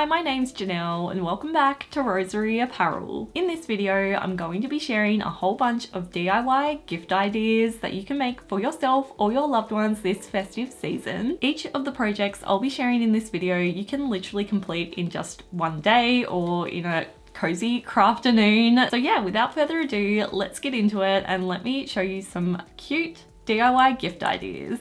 Hi, my name's Janelle and welcome back to Rosery Apparel. In this video, I'm going to be sharing a whole bunch of DIY gift ideas that you can make for yourself or your loved ones this festive season. Each of the projects I'll be sharing in this video, you can literally complete in just one day or in a cozy crafternoon. So yeah, without further ado, let's get into it and let me show you some cute DIY gift ideas.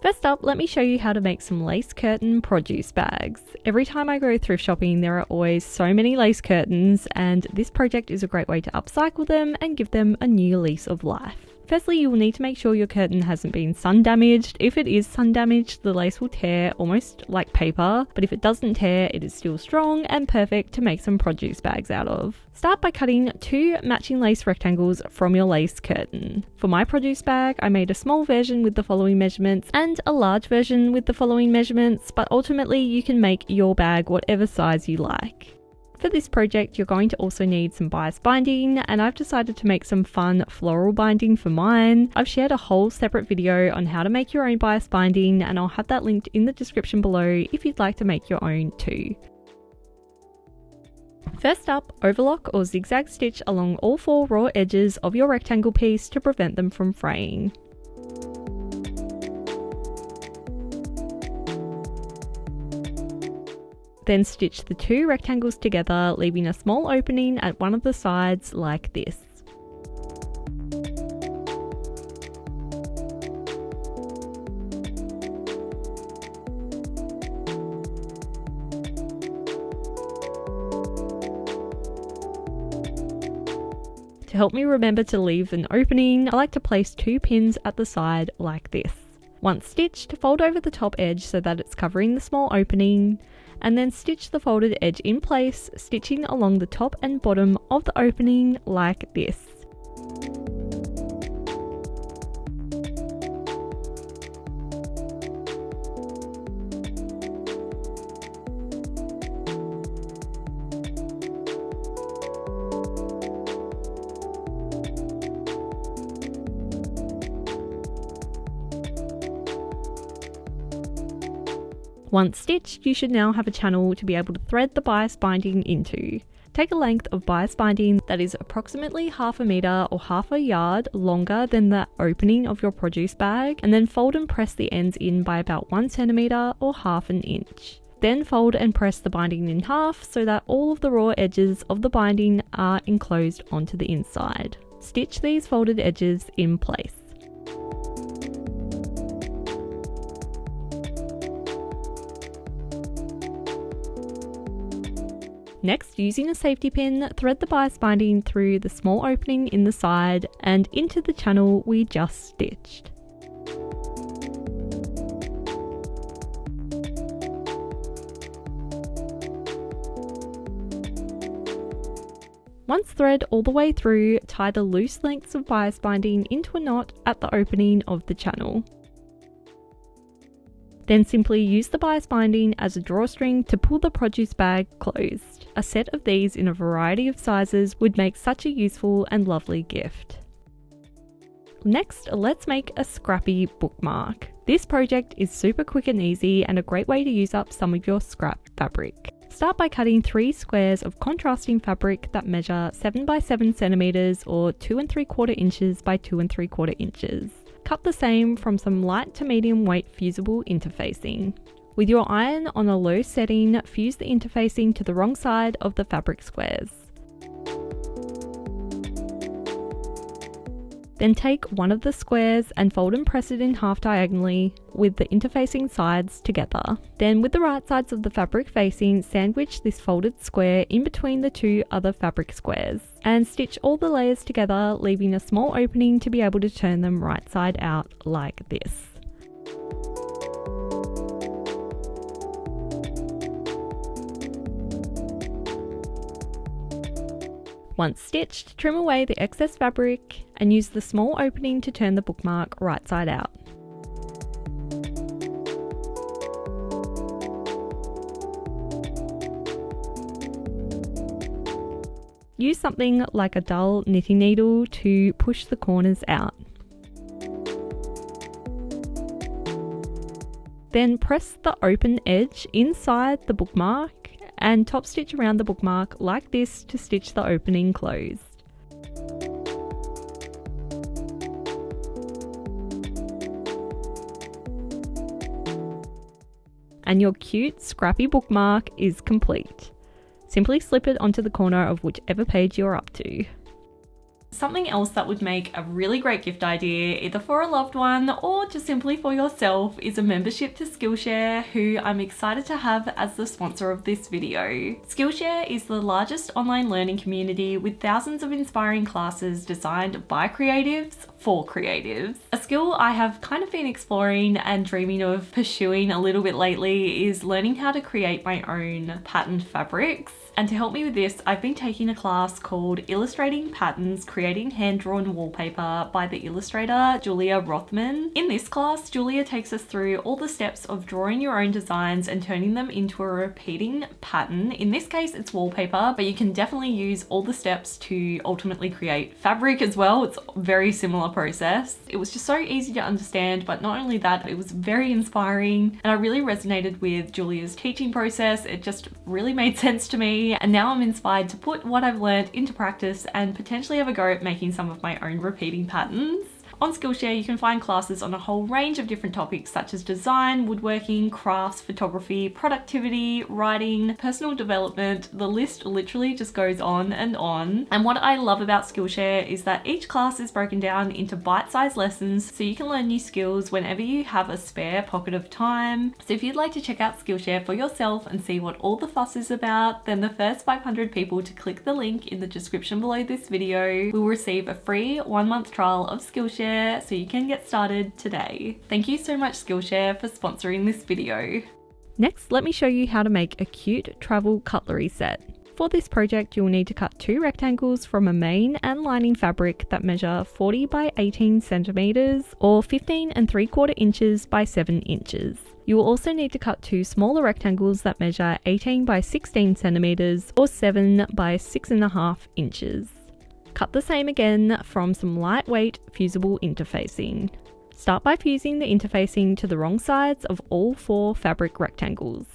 First up, let me show you how to make some lace curtain produce bags. Every time I go thrift shopping, there are always so many lace curtains, and this project is a great way to upcycle them and give them a new lease of life. Firstly, you will need to make sure your curtain hasn't been sun damaged. If it is sun damaged, the lace will tear almost like paper, but if it doesn't tear, it is still strong and perfect to make some produce bags out of. Start by cutting 2 matching lace rectangles from your lace curtain. For my produce bag, I made a small version with the following measurements and a large version with the following measurements, but ultimately you can make your bag whatever size you like. For this project, you're going to also need some bias binding, and I've decided to make some fun floral binding for mine. I've shared a whole separate video on how to make your own bias binding, and I'll have that linked in the description below if you'd like to make your own too. First up, overlock or zigzag stitch along all 4 raw edges of your rectangle piece to prevent them from fraying. Then stitch the 2 rectangles together, leaving a small opening at one of the sides like this. To help me remember to leave an opening, I like to place 2 pins at the side like this. Once stitched, fold over the top edge so that it's covering the small opening, and then stitch the folded edge in place, stitching along the top and bottom of the opening like this. Once stitched, you should now have a channel to be able to thread the bias binding into. Take a length of bias binding that is approximately 1/2 meter or 1/2 yard longer than the opening of your produce bag, and then fold and press the ends in by about 1 centimeter or 1/2 inch. Then fold and press the binding in half so that all of the raw edges of the binding are enclosed onto the inside. Stitch these folded edges in place. Next, using a safety pin, thread the bias binding through the small opening in the side and into the channel we just stitched. Once thread all the way through, tie the loose lengths of bias binding into a knot at the opening of the channel. Then simply use the bias binding as a drawstring to pull the produce bag closed. A set of these in a variety of sizes would make such a useful and lovely gift. Next, let's make a scrappy bookmark. This project is super quick and easy and a great way to use up some of your scrap fabric. Start by cutting 3 squares of contrasting fabric that measure 7 by 7 centimeters or 2 3/4 inches by 2 3/4 inches. Cut the same from some light to medium weight fusible interfacing. With your iron on a low setting, fuse the interfacing to the wrong side of the fabric squares. Then take one of the squares and fold and press it in half diagonally with the interfacing sides together. Then with the right sides of the fabric facing, sandwich this folded square in between the 2 other fabric squares and stitch all the layers together, leaving a small opening to be able to turn them right side out like this. Once stitched, trim away the excess fabric and use the small opening to turn the bookmark right side out. Use something like a dull knitting needle to push the corners out. Then press the open edge inside the bookmark and top stitch around the bookmark like this to stitch the opening closed. And your cute, scrappy bookmark is complete. Simply slip it onto the corner of whichever page you're up to. Something else that would make a really great gift idea, either for a loved one or just simply for yourself, is a membership to Skillshare, who I'm excited to have as the sponsor of this video. Skillshare is the largest online learning community with thousands of inspiring classes designed by creatives for creatives. A skill I have kind of been exploring and dreaming of pursuing a little bit lately is learning how to create my own patterned fabrics. And to help me with this, I've been taking a class called Illustrating Patterns, Creating Hand-Drawn Wallpaper by the illustrator Julia Rothman. In this class, Julia takes us through all the steps of drawing your own designs and turning them into a repeating pattern. In this case, it's wallpaper, but you can definitely use all the steps to ultimately create fabric as well. It's a very similar process. It was just so easy to understand, but not only that, it was very inspiring, and I really resonated with Julia's teaching process. It just really made sense to me. And now I'm inspired to put what I've learned into practice and potentially have a go at making some of my own repeating patterns. On Skillshare, you can find classes on a whole range of different topics such as design, woodworking, crafts, photography, productivity, writing, personal development. The list literally just goes on and on. And what I love about Skillshare is that each class is broken down into bite-sized lessons so you can learn new skills whenever you have a spare pocket of time. So if you'd like to check out Skillshare for yourself and see what all the fuss is about, then the first 500 people to click the link in the description below this video will receive a free 1-month trial of Skillshare, so you can get started today. Thank you so much Skillshare for sponsoring this video. Next, let me show you how to make a cute travel cutlery set. For this project, you'll need to cut 2 rectangles from a main and lining fabric that measure 40 by 18 centimeters or 15 3/4 inches by 7 inches. You will also need to cut 2 smaller rectangles that measure 18 by 16 centimeters or 7 by 6.5 inches. Cut the same again from some lightweight fusible interfacing. Start by fusing the interfacing to the wrong sides of all 4 fabric rectangles.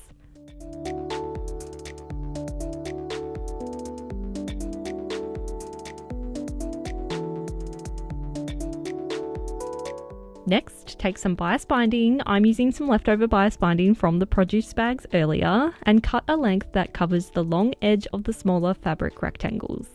Next, take some bias binding. I'm using some leftover bias binding from the produce bags earlier, and cut a length that covers the long edge of the smaller fabric rectangles.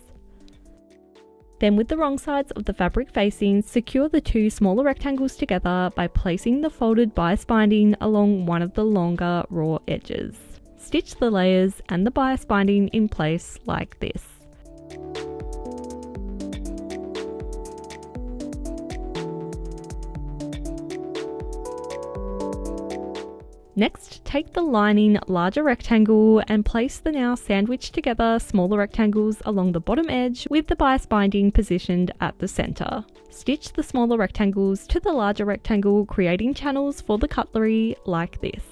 Then with the wrong sides of the fabric facing, secure the 2 smaller rectangles together by placing the folded bias binding along one of the longer raw edges. Stitch the layers and the bias binding in place like this. Next, take the lining larger rectangle and place the now sandwiched together smaller rectangles along the bottom edge with the bias binding positioned at the center. Stitch the smaller rectangles to the larger rectangle, creating channels for the cutlery like this.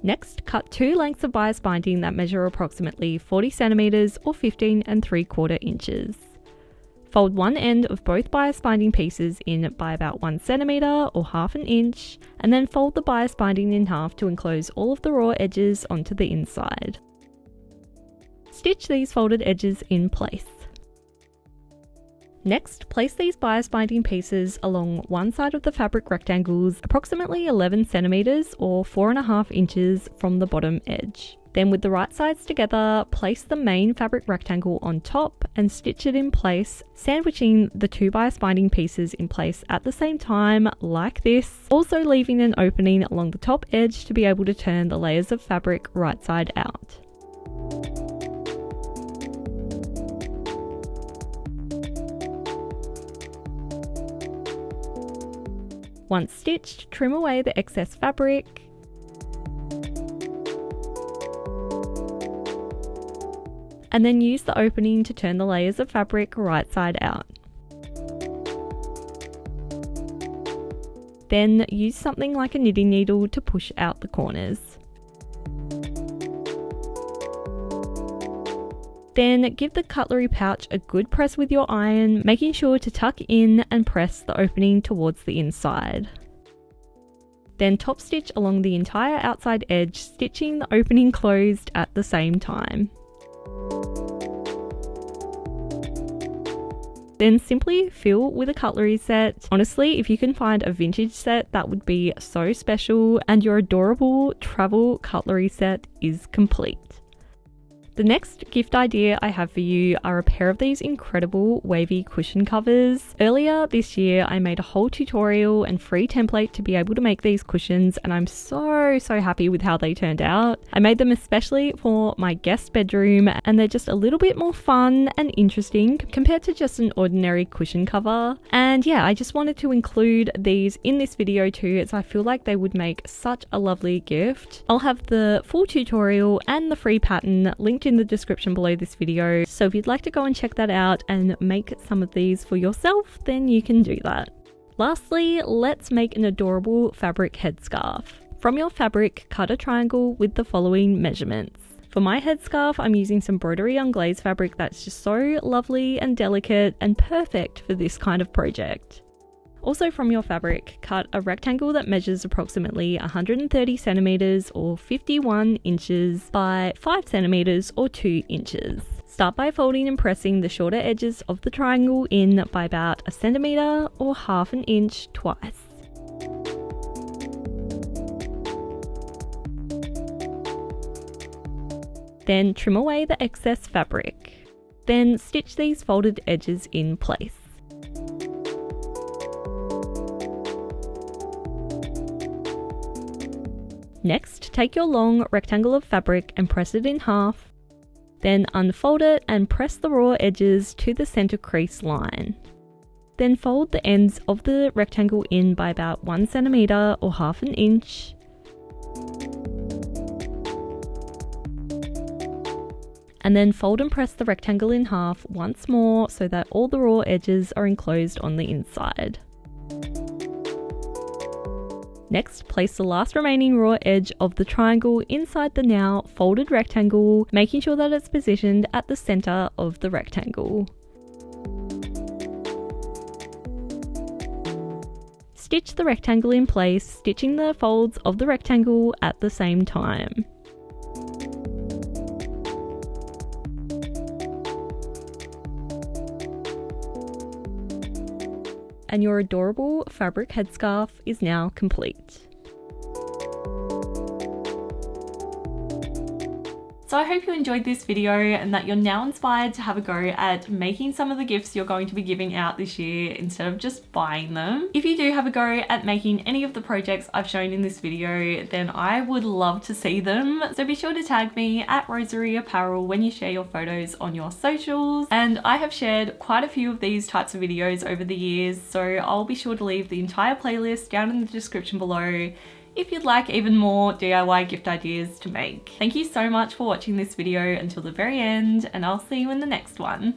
Next, cut 2 lengths of bias binding that measure approximately 40 centimeters or 15 3/4 inches. Fold one end of both bias binding pieces in by about 1 centimeter or 1/2 inch, and then fold the bias binding in half to enclose all of the raw edges onto the inside. Stitch these folded edges in place. Next, place these bias binding pieces along one side of the fabric rectangles, approximately 11 centimeters or 4.5 inches from the bottom edge. Then with the right sides together, place the main fabric rectangle on top and stitch it in place, sandwiching the 2 bias binding pieces in place at the same time like this, also leaving an opening along the top edge to be able to turn the layers of fabric right side out. Once stitched, trim away the excess fabric. And then use the opening to turn the layers of fabric right side out. Then use something like a knitting needle to push out the corners. Then give the cutlery pouch a good press with your iron, making sure to tuck in and press the opening towards the inside. Then top stitch along the entire outside edge, stitching the opening closed at the same time. Then simply fill with a cutlery set. Honestly, if you can find a vintage set, that would be so special, and your adorable travel cutlery set is complete. The next gift idea I have for you are a pair of these incredible wavy cushion covers. Earlier this year, I made a whole tutorial and free template to be able to make these cushions, and I'm so happy with how they turned out. I made them especially for my guest bedroom, and they're just a little bit more fun and interesting compared to just an ordinary cushion cover. And yeah, I just wanted to include these in this video too, as I feel like they would make such a lovely gift. I'll have the full tutorial and the free pattern linked in the description below this video, so if you'd like to go and check that out and make some of these for yourself, then you can do that. Lastly, let's make an adorable fabric headscarf. From your fabric, cut a triangle with the following measurements. For my headscarf, I'm using some broderie unglaze fabric that's just so lovely and delicate and perfect for this kind of project. Also from your fabric, cut a rectangle that measures approximately 130 centimeters or 51 inches by 5 centimeters or 2 inches. Start by folding and pressing the shorter edges of the triangle in by about a centimeter or half an inch twice. Then trim away the excess fabric. Then stitch these folded edges in place. Next, take your long rectangle of fabric and press it in half. Then unfold it and press the raw edges to the center crease line. Then fold the ends of the rectangle in by about 1 centimeter or half an inch. And then fold and press the rectangle in half once more so that all the raw edges are enclosed on the inside. Next, place the last remaining raw edge of the triangle inside the now folded rectangle, making sure that it's positioned at the center of the rectangle. Stitch the rectangle in place, stitching the folds of the rectangle at the same time. And your adorable fabric headscarf is now complete. So I hope you enjoyed this video and that you're now inspired to have a go at making some of the gifts you're going to be giving out this year instead of just buying them. If you do have a go at making any of the projects I've shown in this video, then I would love to see them. So be sure to tag me at Rosery Apparel when you share your photos on your socials. And I have shared quite a few of these types of videos over the years, so I'll be sure to leave the entire playlist down in the description below if you'd like even more DIY gift ideas to make. Thank you so much for watching this video until the very end, and I'll see you in the next one.